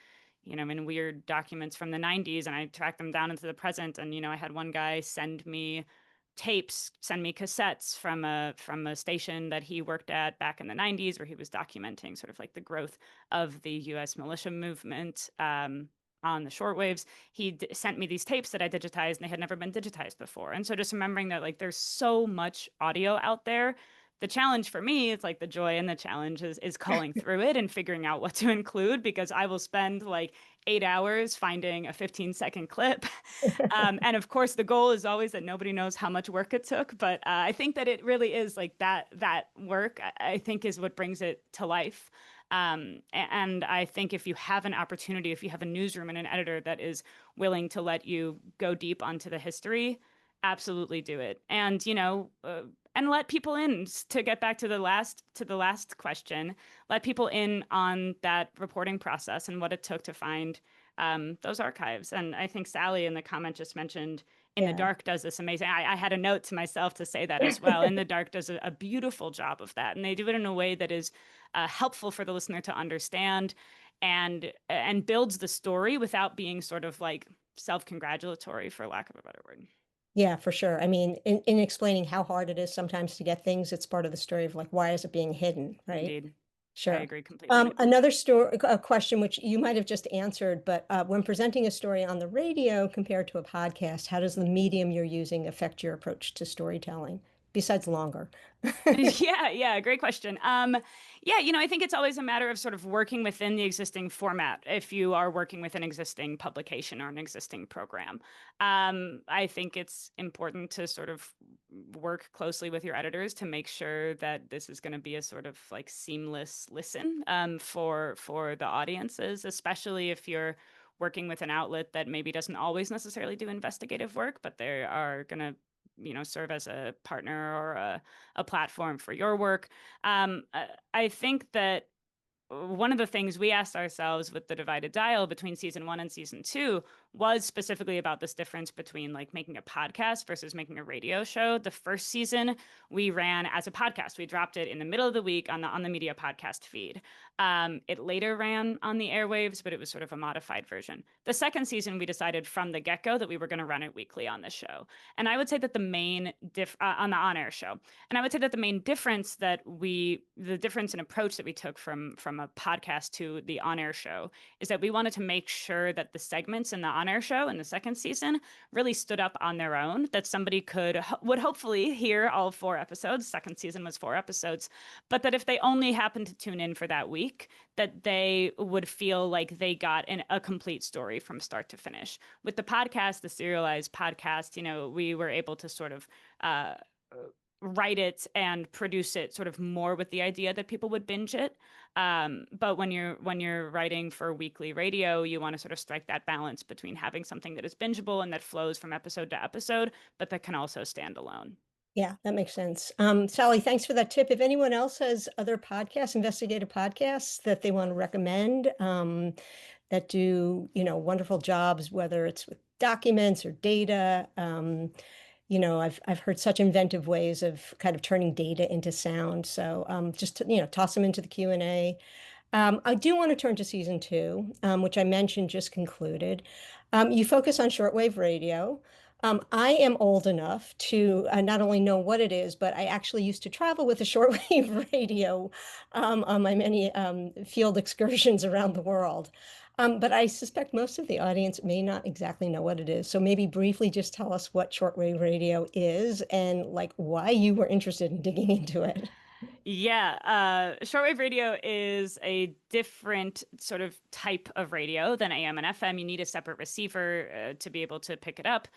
in weird documents from the 90s, and I tracked them down into the present. And, I had one guy send me cassettes from a station that he worked at back in the 90s, where he was documenting sort of like the growth of the US militia movement on the shortwaves. He sent me these tapes that I digitized, and they had never been digitized before. And so just remembering that, like, there's so much audio out there. The challenge for me, it's like the joy and the challenge is culling through it and figuring out what to include, because I will spend like 8 hours finding a 15-second clip. And of course, the goal is always that nobody knows how much work it took. But I think that it really is like that work, I think, is what brings it to life. And I think if you have an opportunity, if you have a newsroom and an editor that is willing to let you go deep onto the history, absolutely do it. And, and let people in. To get back to the last question, let people in on that reporting process and what it took to find those archives. And I think Sally in the comment just mentioned In the Dark does this amazing. I had a note to myself to say that as well. In the Dark does a beautiful job of that, and they do it in a way that is helpful for the listener to understand, and builds the story without being sort of like self-congratulatory, for lack of a better word. Yeah, for sure. I mean, in explaining how hard it is sometimes to get things, it's part of the story of like, why is it being hidden, right? Indeed. I Sure. agree completely. Another story, a question which you might have just answered, but when presenting a story on the radio compared to a podcast, how does the medium you're using affect your approach to storytelling, besides longer? Yeah, great question. Yeah, I think it's always a matter of sort of working within the existing format. If you are working with an existing publication or an existing program, I think it's important to sort of work closely with your editors to make sure that this is going to be a sort of like seamless listen for the audiences, especially if you're working with an outlet that maybe doesn't always necessarily do investigative work, but they are going to serve as a partner or a platform for your work. I think that one of the things we asked ourselves with the divided dial between season 1 and season 2 was specifically about this difference between like making a podcast versus making a radio show. The first season we ran as a podcast. We dropped it in the middle of the week on the media podcast feed. It later ran on the airwaves, but it was sort of a modified version. The second season, we decided from the get-go that we were going to run it weekly on the show. And I would say that the main on the on-air show. And I would say that the difference in approach that we took from a podcast to the on-air show is that we wanted to make sure that the segments in the on-air show in the second season really stood up on their own, that somebody would hopefully hear all 4 episodes. Second season was 4 episodes, but that if they only happened to tune in for that week, that they would feel like they got a complete story from start to finish. With the podcast, the serialized podcast, we were able to sort of write it and produce it sort of more with the idea that people would binge it. But when you're writing for weekly radio, you want to sort of strike that balance between having something that is bingeable and that flows from episode to episode, but that can also stand alone. Yeah, that makes sense. Sally, thanks for that tip. If anyone else has other podcasts, investigative podcasts that they want to recommend, that do, wonderful jobs, whether it's with documents or data, I've heard such inventive ways of kind of turning data into sound. So just to, toss them into the Q&A. I do want to turn to season 2, which I mentioned just concluded. You focus on shortwave radio. I am old enough to not only know what it is, but I actually used to travel with a shortwave radio on my many field excursions around the world. But I suspect most of the audience may not exactly know what it is. So maybe briefly just tell us what shortwave radio is and like why you were interested in digging into it. Yeah, shortwave radio is a different sort of type of radio than AM and FM. You need a separate receiver to be able to pick it up.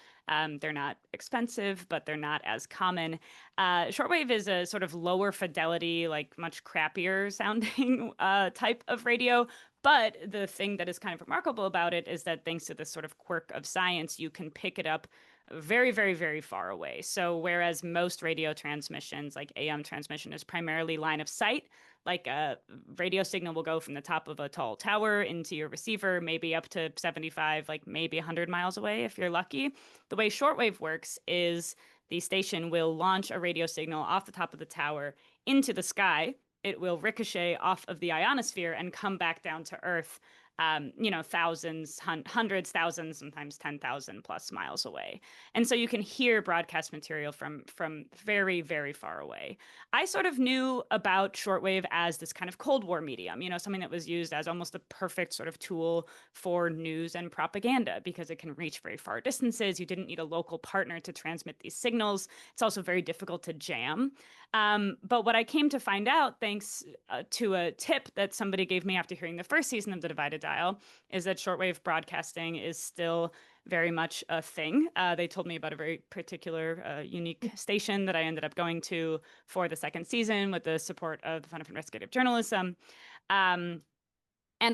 They're not expensive, but they're not as common. Shortwave is a sort of lower fidelity, like much crappier sounding type of radio. But the thing that is kind of remarkable about it is that thanks to this sort of quirk of science, you can pick it up very, very, very far away. So whereas most radio transmissions, like AM transmission, is primarily line of sight, like a radio signal will go from the top of a tall tower into your receiver, maybe up to 75, like maybe 100 miles away if you're lucky. The way shortwave works is the station will launch a radio signal off the top of the tower into the sky. It will ricochet off of the ionosphere and come back down to Earth thousands, hundreds, thousands, sometimes 10,000 plus miles away. And so you can hear broadcast material from very, very far away. I sort of knew about shortwave as this kind of Cold War medium, something that was used as almost a perfect sort of tool for news and propaganda because it can reach very far distances. You didn't need a local partner to transmit these signals. It's also very difficult to jam. But what I came to find out, thanks to a tip that somebody gave me after hearing the first season of The Divided Dial, is that shortwave broadcasting is still very much a thing. They told me about a very particular, unique station that I ended up going to for the second season with the support of the Fund of Investigative Journalism. And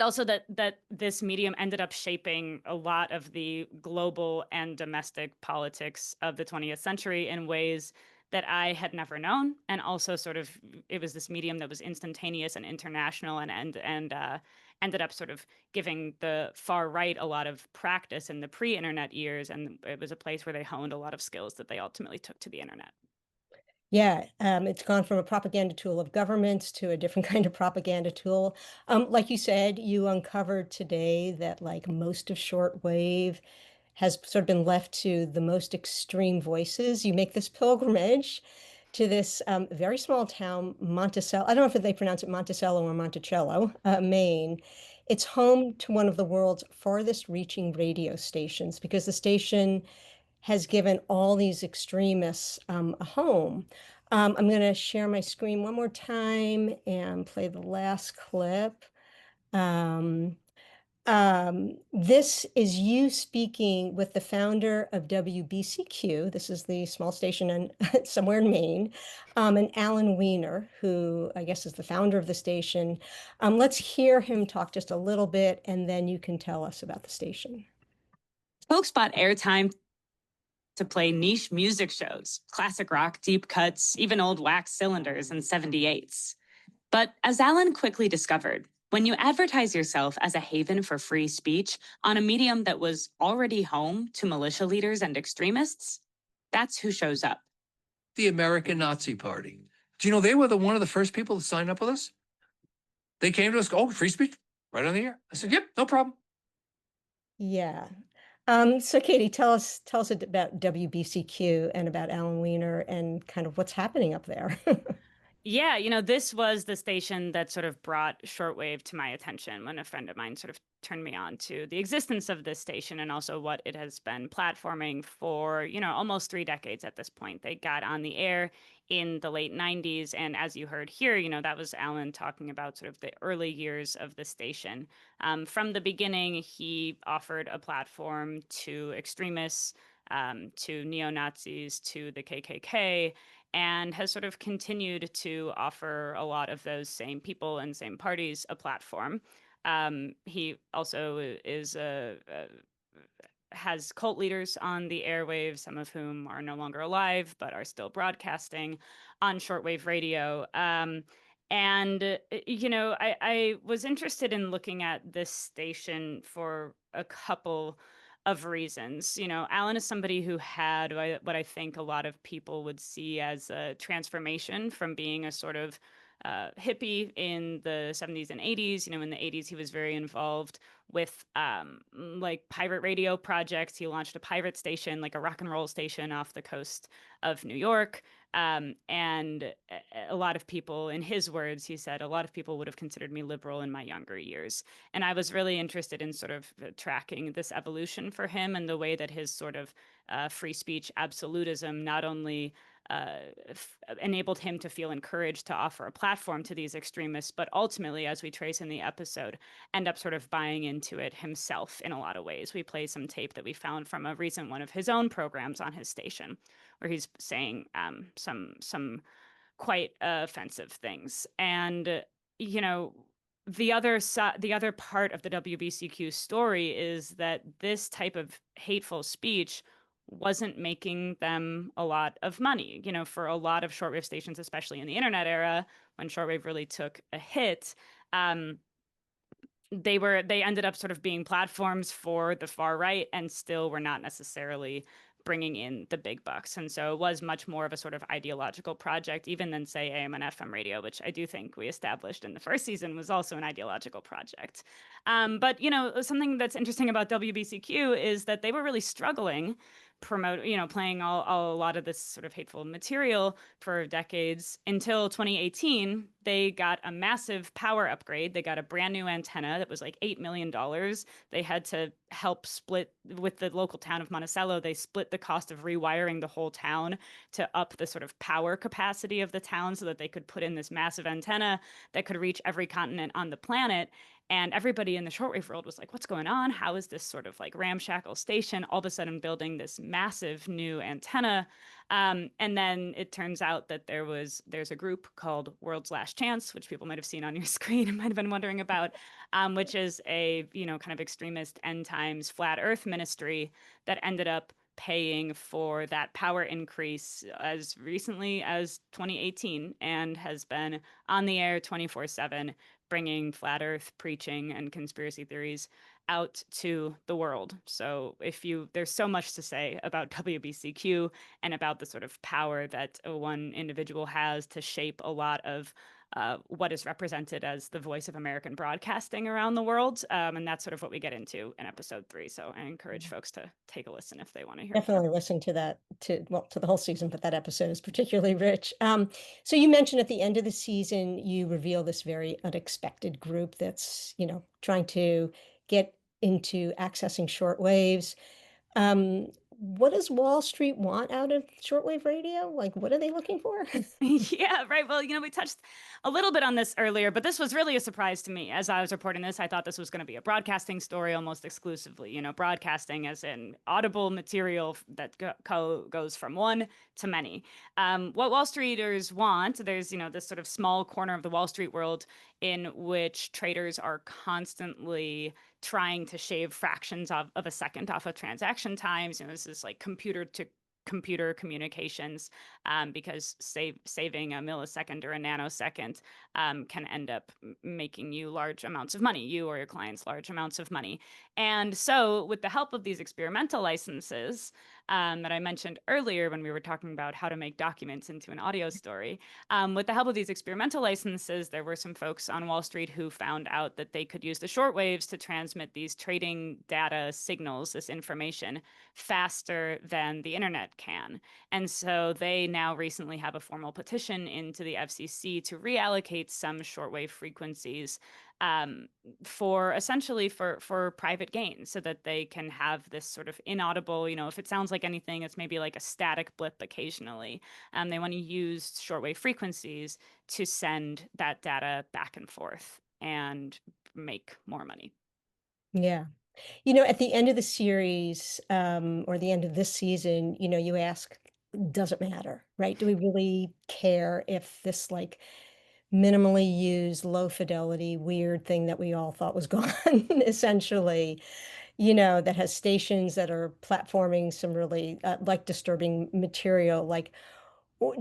also that this medium ended up shaping a lot of the global and domestic politics of the 20th century in ways that I had never known. And also sort of, it was this medium that was instantaneous and international and ended up sort of giving the far right a lot of practice in the pre-internet years. And it was a place where they honed a lot of skills that they ultimately took to the internet. Yeah, it's gone from a propaganda tool of governments to a different kind of propaganda tool. Like you said, you uncovered today that like most of shortwave has sort of been left to the most extreme voices. You make this pilgrimage to this very small town, Monticello. I don't know if they pronounce it Monticello or Monticello, Maine. It's home to one of the world's farthest reaching radio stations because the station has given all these extremists a home. I'm going to share my screen one more time and play the last clip. Um, this is you speaking with the founder of WBCQ. This is the small station in somewhere in Maine, and Alan Weiner, who I guess is the founder of the station. Let's hear him talk just a little bit, and then you can tell us about the station. Folks bought airtime to play niche music shows, classic rock, deep cuts, even old wax cylinders and 78s. But as Alan quickly discovered, when you advertise yourself as a haven for free speech on a medium that was already home to militia leaders and extremists, that's who shows up. The American Nazi Party. Do you know they were one of the first people to sign up with us? They came to us, oh, free speech, right on the air. I said, yep, no problem. Yeah. So Katie, tell us about WBCQ and about Alan Weiner and kind of what's happening up there. Yeah, this was the station that sort of brought shortwave to my attention when a friend of mine sort of turned me on to the existence of this station and also what it has been platforming for, almost 3 decades at this point. They got on the air in the late 90s. And as you heard here, that was Alan talking about sort of the early years of the station. From the beginning, he offered a platform to extremists, to neo-Nazis, to the KKK, and has sort of continued to offer a lot of those same people and same parties a platform. He also has cult leaders on the airwaves, some of whom are no longer alive but are still broadcasting on shortwave radio. I was interested in looking at this station for a couple of reasons. Alan is somebody who had what I think a lot of people would see as a transformation from being a sort of hippie in the 70s and 80s. In the 80s, he was very involved with like pirate radio projects. He launched a pirate station, like a rock and roll station off the coast of New York. And a lot of people, in his words, he said, a lot of people would have considered me liberal in my younger years. And I was really interested in sort of tracking this evolution for him and the way that his sort of free speech absolutism not only enabled him to feel encouraged to offer a platform to these extremists, but ultimately, as we trace in the episode, end up sort of buying into it himself in a lot of ways. We play some tape that we found from a recent one of his own programs on his station, where he's saying some quite offensive things. And the other part of the WBCQ story is that this type of hateful speech wasn't making them a lot of money. For a lot of shortwave stations, especially in the internet era, when shortwave really took a hit, they ended up sort of being platforms for the far right and still were not necessarily bringing in the big bucks. And so it was much more of a sort of ideological project, even than, say, AM and FM radio, which I do think we established in the first season was also an ideological project. But, something that's interesting about WBCQ is that they were really struggling playing a lot of this sort of hateful material for decades until 2018. They got a massive power upgrade. They got a brand new antenna that was like $8 million. They had to help split with the local town of Monticello. They split the cost of rewiring the whole town to up the sort of power capacity of the town so that they could put in this massive antenna that could reach every continent on the planet. And everybody in the shortwave world was like, what's going on? How is this sort of like ramshackle station all of a sudden building this massive new antenna? And then it turns out that there's a group called World's Last Chance, which people might have seen on your screen and might have been wondering about, which is a, kind of extremist end times flat earth ministry that ended up paying for that power increase as recently as 2018 and has been on the air 24/7, bringing flat earth preaching and conspiracy theories out to the world. So there's so much to say about WBCQ and about the sort of power that one individual has to shape a lot of what is represented as the voice of American broadcasting around the world. And that's sort of what we get into in episode 3. So I encourage folks to take a listen if they want to hear more. Definitely listen to that, to the whole season, but that episode is particularly rich. So you mentioned at the end of the season, you reveal this very unexpected group that's, trying to get into accessing shortwaves. What does Wall Street want out of shortwave radio? Like, what are they looking for? Yeah, right. Well, we touched a little bit on this earlier, but this was really a surprise to me. As I was reporting this, I thought this was going to be a broadcasting story almost exclusively, broadcasting as in audible material that goes from one to many. What Wall Streeters want, there's, this sort of small corner of the Wall Street world in which traders are constantly trying to shave fractions of a second off of transaction times. This is like computer to computer communications, because saving a millisecond or a nanosecond can end up making you large amounts of money, you or your clients large amounts of money. And so with the help of these experimental licenses that I mentioned earlier when we were talking about how to make documents into an audio story, with the help of these experimental licenses, there were some folks on Wall Street who found out that they could use the shortwaves to transmit these trading data signals, this information, faster than the internet can. And so they now recently have a formal petition into the FCC to reallocate some shortwave frequencies for essentially for private gain, so that they can have this sort of inaudible, if it sounds like anything, it's maybe like a static blip occasionally. They want to use shortwave frequencies to send that data back and forth and make more money. Yeah. At the end of the series, or the end of this season, you ask, does it matter, right? Do we really care if this like minimally used, low fidelity, weird thing that we all thought was gone, essentially, that has stations that are platforming some really like disturbing material, like,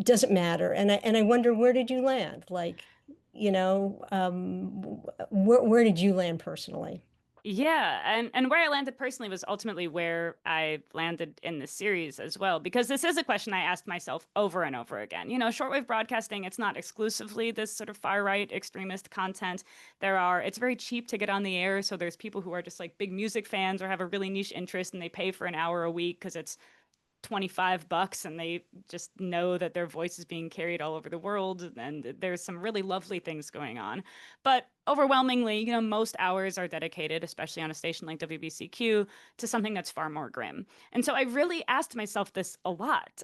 does it matter? And I wonder, where did you land? Like, where did you land personally? Yeah, and where I landed personally was ultimately where I landed in the series as well, because this is a question I asked myself over and over again. Shortwave broadcasting, it's not exclusively this sort of far right extremist content. It's very cheap to get on the air, so there's people who are just like big music fans or have a really niche interest and they pay for an hour a week because it's $25 and they just know that their voice is being carried all over the world, and there's some really lovely things going on. But overwhelmingly, most hours are dedicated, especially on a station like WBCQ, to something that's far more grim. And so I really asked myself this a lot.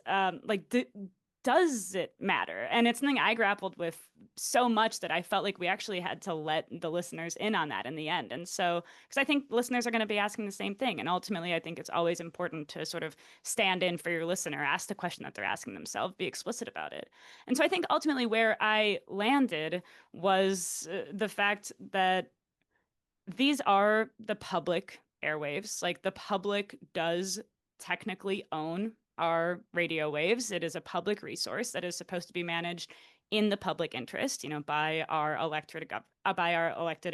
Does it matter? And it's something I grappled with so much that I felt like we actually had to let the listeners in on that in the end. And so, because I think listeners are going to be asking the same thing. And ultimately, I think it's always important to sort of stand in for your listener, ask the question that they're asking themselves, be explicit about it. And so I think ultimately where I landed was the fact that these are the public airwaves. Like, the public does technically own our radio waves. It is a public resource that is supposed to be managed in the public interest, by our elected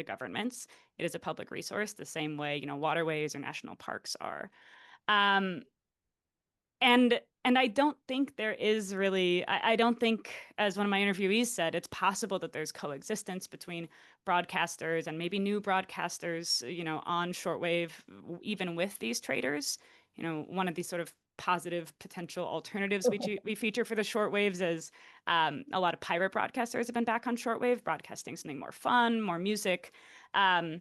governments. It is a public resource the same way, waterways or national parks are. And I don't think there is really, I don't think, as one of my interviewees said, it's possible that there's coexistence between broadcasters and maybe new broadcasters, on shortwave, even with these traders. One of these sort of positive potential alternatives we feature for the shortwaves is a lot of pirate broadcasters have been back on shortwave, broadcasting something more fun, more music. And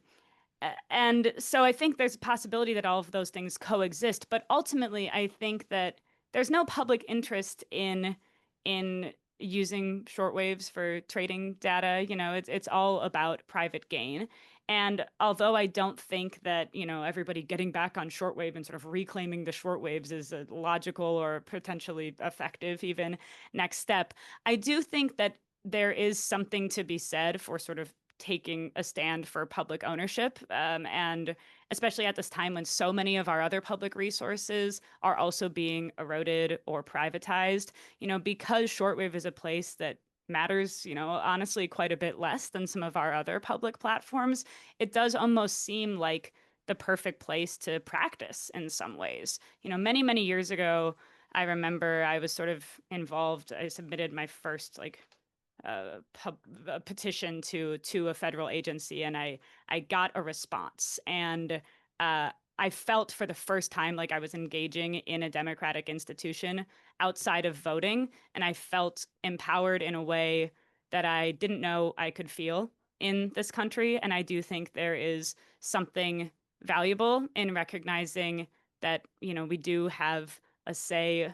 so I think there's a possibility that all of those things coexist, but ultimately I think that there's no public interest in using shortwaves for trading data. It's all about private gain. And although I don't think that, everybody getting back on shortwave and sort of reclaiming the shortwaves is a logical or potentially effective even next step, I do think that there is something to be said for sort of taking a stand for public ownership, and especially at this time when so many of our other public resources are also being eroded or privatized, because shortwave is a place that matters, honestly, quite a bit less than some of our other public platforms. It does almost seem like the perfect place to practice in some ways. Many, many years ago, I remember I was sort of involved. I submitted my first a petition to a federal agency, and I got a response, and I felt for the first time like I was engaging in a democratic institution outside of voting, and I felt empowered in a way that I didn't know I could feel in this country. And I do think there is something valuable in recognizing that, we do have a say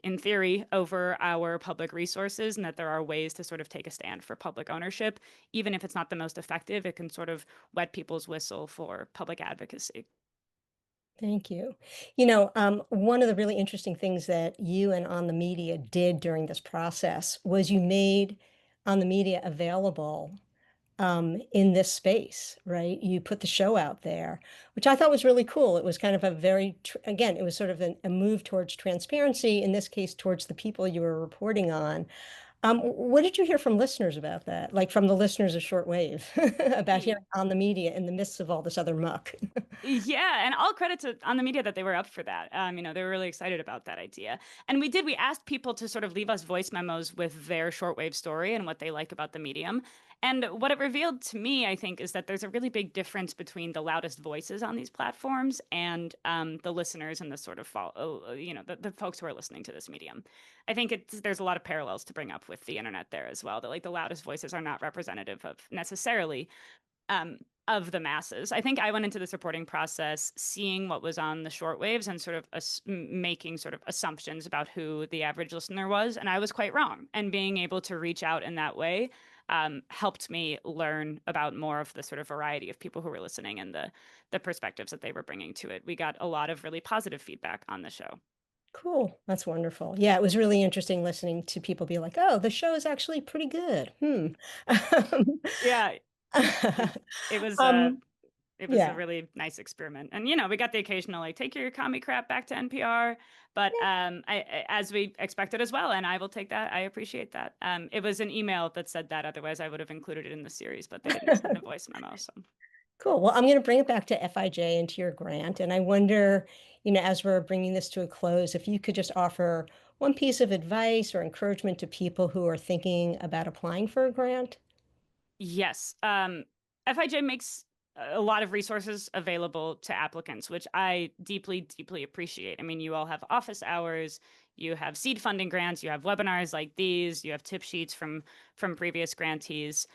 in theory over our public resources, and that there are ways to sort of take a stand for public ownership. Even if it's not the most effective, it can sort of wet people's whistle for public advocacy. Thank you. One of the really interesting things that you and On the Media did during this process was you made On the Media available in this space, right? You put the show out there, which I thought was really cool. It was kind of a again, it was sort of a move towards transparency, in this case, towards the people you were reporting on. What did you hear from listeners about that? Like from the listeners of Shortwave about hearing On the Media in the midst of all this other muck? Yeah, and all credit to On the Media that they were up for that. They were really excited about that idea. And we asked people to sort of leave us voice memos with their shortwave story and what they like about the medium. And what it revealed to me, I think, is that there's a really big difference between the loudest voices on these platforms and the listeners and the sort of the folks who are listening to this medium. I think there's a lot of parallels to bring up with the internet there as well. That like the loudest voices are not representative of necessarily of the masses. I think I went into this reporting process seeing what was on the shortwaves and sort of making sort of assumptions about who the average listener was, and I was quite wrong. And being able to reach out in that way helped me learn about more of the sort of variety of people who were listening and the perspectives that they were bringing to it. We got a lot of really positive feedback on the show. Cool. That's wonderful. Yeah, it was really interesting listening to people be like, "Oh, the show is actually pretty good." Yeah, it, it was Um, it was a yeah. really nice experiment. And we got the occasional like take your commie crap back to NPR, but as we expected as well, and I will take that. I appreciate that. It was an email that said that, otherwise I would have included it in the series, but they didn't send a voice memo. So Cool. Well, I'm going to bring it back to FIJ and to your grant. And I wonder, as we're bringing this to a close, if you could just offer one piece of advice or encouragement to people who are thinking about applying for a grant. yes, FIJ makes a lot of resources available to applicants, which I deeply, deeply appreciate. I mean, you all have office hours, you have seed funding grants, you have webinars like these, you have tip sheets from previous grantees.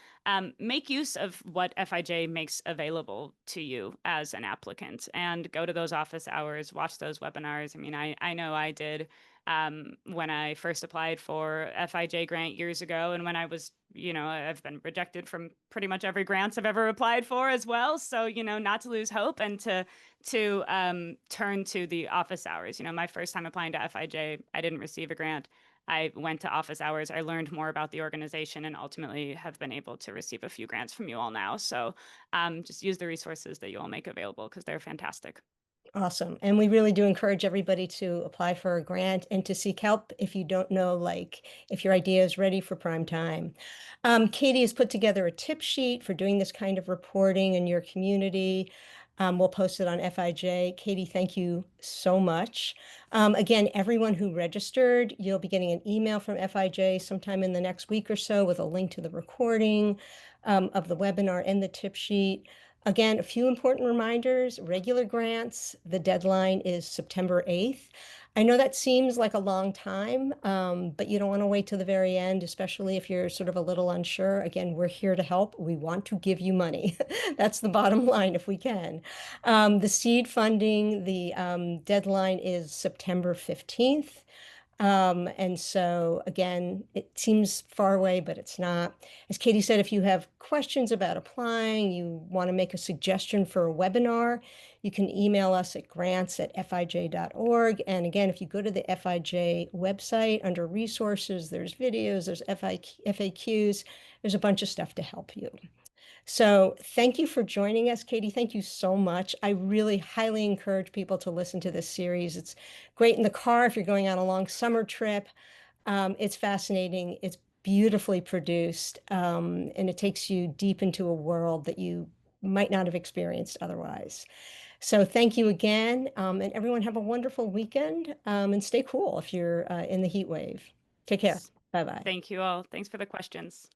Make use of what FIJ makes available to you as an applicant, and go to those office hours, watch those webinars. I mean, I know I did when I first applied for FIJ grant years ago, and when I was, I've been rejected from pretty much every grants I've ever applied for as well. So, not to lose hope and to turn to the office hours. My first time applying to FIJ, I didn't receive a grant. I went to office hours. I learned more about the organization and ultimately have been able to receive a few grants from you all now. So just use the resources that you all make available because they're fantastic. Awesome. And we really do encourage everybody to apply for a grant and to seek help if you don't know, like, if your idea is ready for prime time. Katie has put together a tip sheet for doing this kind of reporting in your community. We'll post it on FIJ. Katie, thank you so much. Again, everyone who registered, you'll be getting an email from FIJ sometime in the next week or so with a link to the recording of the webinar and the tip sheet. Again, a few important reminders: regular grants, the deadline is September 8th. I know that seems like a long time, but you don't want to wait to the very end, especially if you're sort of a little unsure. Again, we're here to help. We want to give you money. That's the bottom line if we can. The seed funding, the deadline is September 15th. And so again, it seems far away, but it's not. As Katie said, if you have questions about applying, you want to make a suggestion for a webinar, you can email us at grants@fij.org. And again, if you go to the FIJ website under resources, there's videos, there's FAQs, there's a bunch of stuff to help you. So thank you for joining us, Katie. Thank you so much. I really highly encourage people to listen to this series. It's great in the car if you're going on a long summer trip. It's fascinating. It's beautifully produced, and it takes you deep into a world that you might not have experienced otherwise. So thank you again, and everyone have a wonderful weekend, and stay cool if you're in the heat wave. Take Take care. Bye-bye. Thank you all. Thanks for the questions.